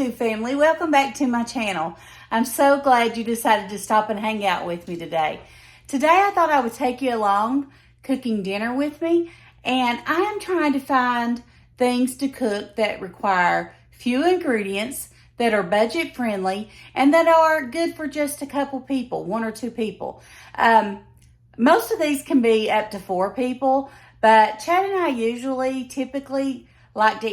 YouTube family, welcome back to my channel. I'm so glad you decided to stop and hang out with me today. Today I thought I would take you along cooking dinner with me, and I am trying to find things to cook that require few ingredients, that are budget friendly, and that are good for just a couple people, 1 or 2 people. Most of these can be up to 4 people, but Chad and I typically like to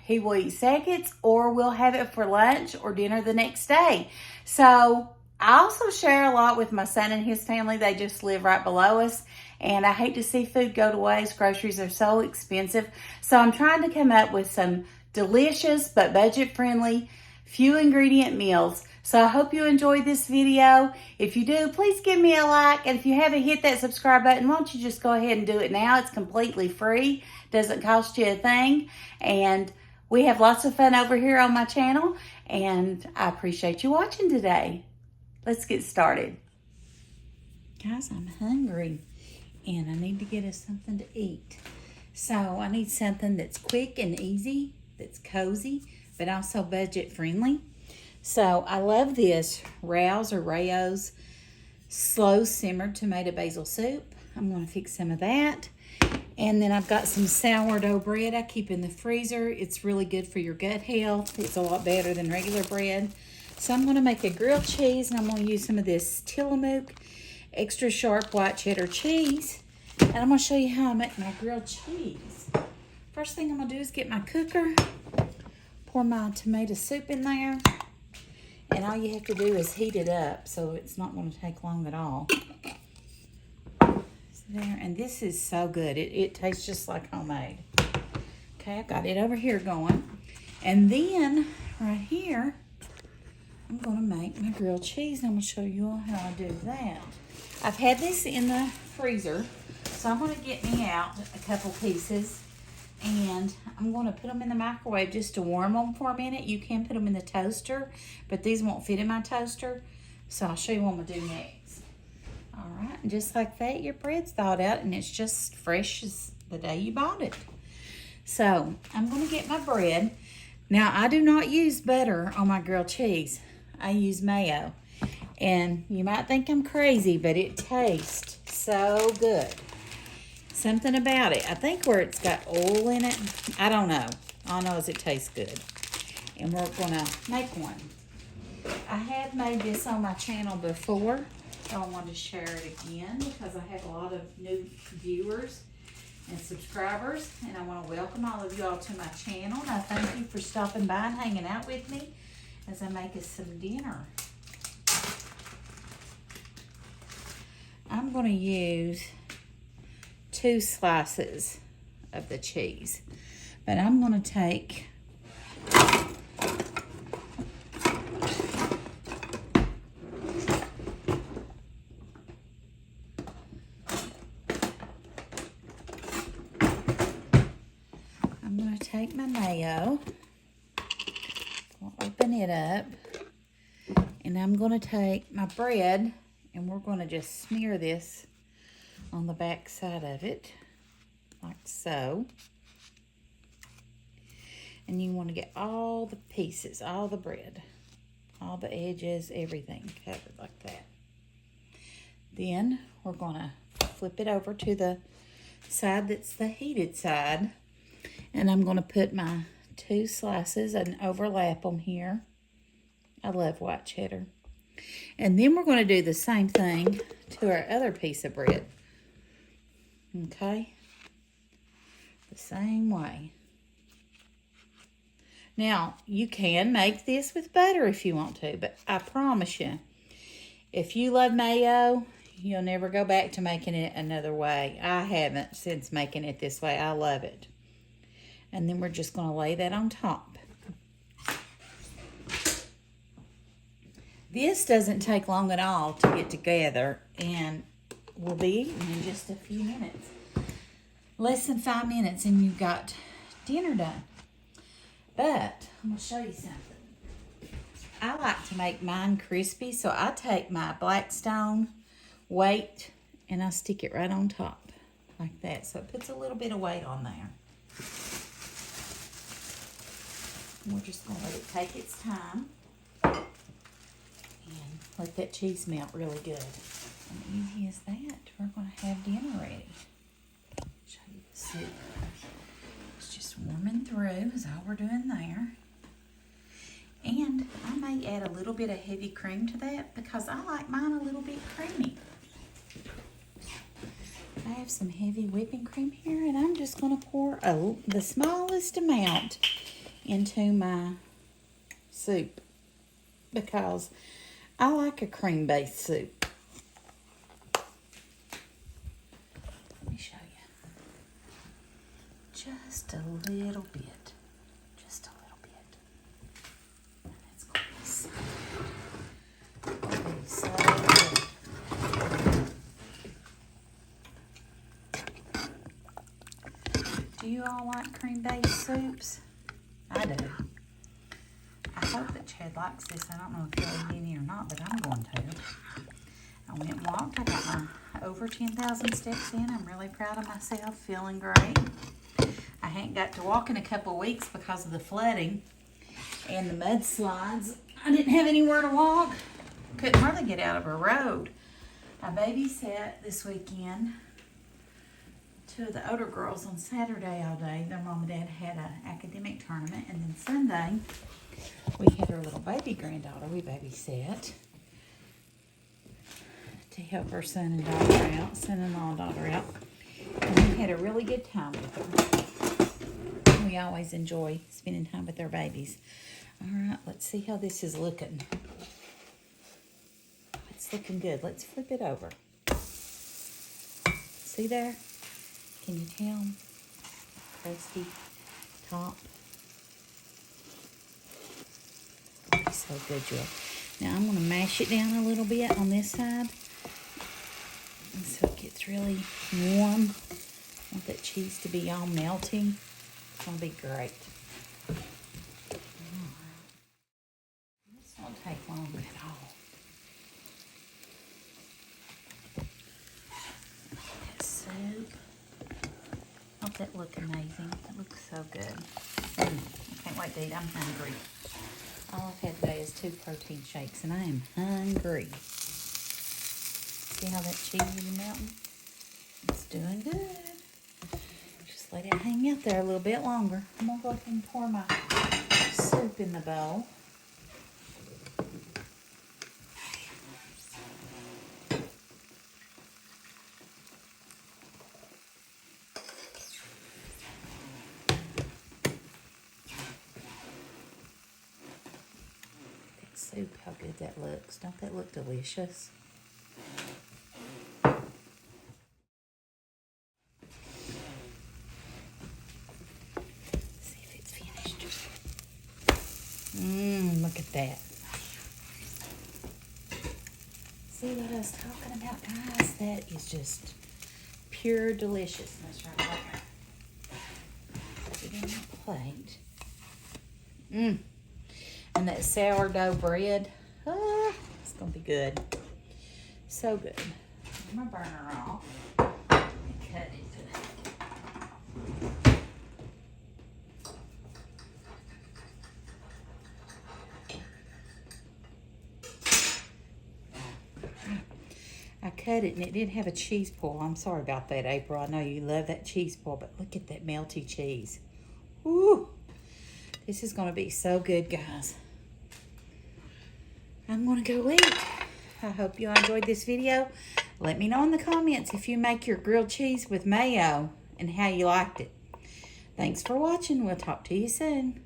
he will eat seconds or we'll have it for lunch or dinner the next day. So I also share a lot with my son and his family. They just live right below us, and I hate to see food go to waste. Groceries are so expensive. So I'm trying to come up with some delicious but budget friendly, few ingredient meals. So I hope you enjoyed this video. If you do, please give me a like. And if you haven't hit that subscribe button, why don't you just go ahead and do it now? It's completely free. Doesn't cost you a thing. And we have lots of fun over here on my channel. And I appreciate you watching today. Let's get started. Guys, I'm hungry. And I need to get us something to eat. So I need something that's quick and easy, that's cozy, but also budget friendly. So I love this Rao's slow simmered tomato basil soup. I'm going to fix some of that. And then I've got some sourdough bread I keep in the freezer. It's really good for your gut health. It's a lot better than regular bread. So I'm going to make a grilled cheese, and I'm going to use some of this Tillamook extra sharp white cheddar cheese. And I'm going to show you how I make my grilled cheese. First thing I'm going to do is get my cooker, pour my tomato soup in there. And all you have to do is heat it up, so it's not going to take long at all. There, and this is so good. It tastes just like homemade. Okay, I've got it over here going. And then, right here, I'm going to make my grilled cheese. I'm going to show you all how I do that. I've had this in the freezer, so I'm going to get me out a couple pieces. And I'm going to put them in the microwave just to warm them for a minute. You can put them in the toaster, but these won't fit in my toaster. So I'll show you what I'm going to do next. All right, and just like that, your bread's thawed out, and it's just fresh as the day you bought it. So I'm going to get my bread. Now, I do not use butter on my grilled cheese. I use mayo. And you might think I'm crazy, but it tastes so good. Something about it. I think where it's got oil in it, I don't know. All I know is it tastes good. And we're going to make one. I have made this on my channel before, so I wanted to share it again because I have a lot of new viewers and subscribers, and I want to welcome all of y'all to my channel. And I thank you for stopping by and hanging out with me as I make us some dinner. I'm going to use 2 slices of the cheese, but I'm going to take my mayo. I'll open it up, and I'm going to take my bread, and we're going to just smear this on the back side of it, like so. And you want to get all the pieces, all the bread, all the edges, everything covered like that. Then we're going to flip it over to the side that's the heated side. And I'm going to put my 2 slices and overlap them here. I love white cheddar. And then we're going to do the same thing to our other piece of bread. Okay? The same way. Now, you can make this with butter if you want to, but I promise you, if you love mayo, you'll never go back to making it another way. I haven't since making it this way. I love it. And then we're just going to lay that on top. This doesn't take long at all to get together, and we'll be eating in just a few minutes. Less than 5 minutes, and you've got dinner done. But I'm going to show you something. I like to make mine crispy, so I take my Blackstone weight and I stick it right on top like that. So it puts a little bit of weight on there. We're just going to let it take its time and let that cheese melt really good. And easy as that, we're going to have dinner ready. Show you the soup. It's just warming through is all we're doing there. And I may add a little bit of heavy cream to that because I like mine a little bit creamy. I have some heavy whipping cream here, and I'm just going to pour the smallest amount into my soup because I like a cream-based soup. Let me show you. Just a little bit. Just a little bit. And that's going to be so good. It's going to be so good. Do you all like cream-based soups? I do. I hope that Chad likes this. I don't know if he'll eat any or not, but I'm going to. I went and walked. I got my over 10,000 steps in. I'm really proud of myself, feeling great. I hadn't got to walk in a couple of weeks because of the flooding and the mudslides. I didn't have anywhere to walk. Couldn't hardly get out of a road. I babysat this weekend. Two of the older girls on Saturday all day. Their mom and dad had an academic tournament, and then Sunday we had our little baby granddaughter we babysat to help our son and daughter out, son-in-law and daughter out. And we had a really good time with her. We always enjoy spending time with our babies. All right, let's see how this is looking. It's looking good. Let's flip it over. See there? Can you tell? Crusty top. It's so good, Joy. Now I'm going to mash it down a little bit on this side so it gets really warm. I want that cheese to be all melty. It's going to be great. This won't take long at all. That soup. Don't that look amazing? It looks so good. I can't wait to eat. I'm hungry. All I've had today is 2 protein shakes, and I am hungry. See how that cheese is melting? It's doing good. Just let it hang out there a little bit longer. I'm going to go ahead and pour my soup in the bowl. Soup, how good that looks. Don't that look delicious? See if it's finished. Look at that. See what I was talking about, guys? That is just pure deliciousness right there. Put it in my plate. And that sourdough bread, it's going to be good. So good. Put my burner off and cut it. I cut it and it did have a cheese pull. I'm sorry about that, April. I know you love that cheese pull, but look at that melty cheese. Woo! This is going to be so good, guys. I'm going to go eat. I hope you enjoyed this video. Let me know in the comments if you make your grilled cheese with mayo and how you liked it. Thanks for watching. We'll talk to you soon.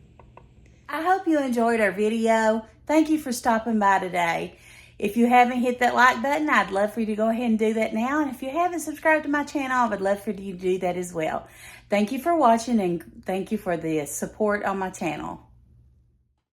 I hope you enjoyed our video. Thank you for stopping by today. If you haven't hit that like button, I'd love for you to go ahead and do that now. And if you haven't subscribed to my channel, I would love for you to do that as well. Thank you for watching, and thank you for the support on my channel.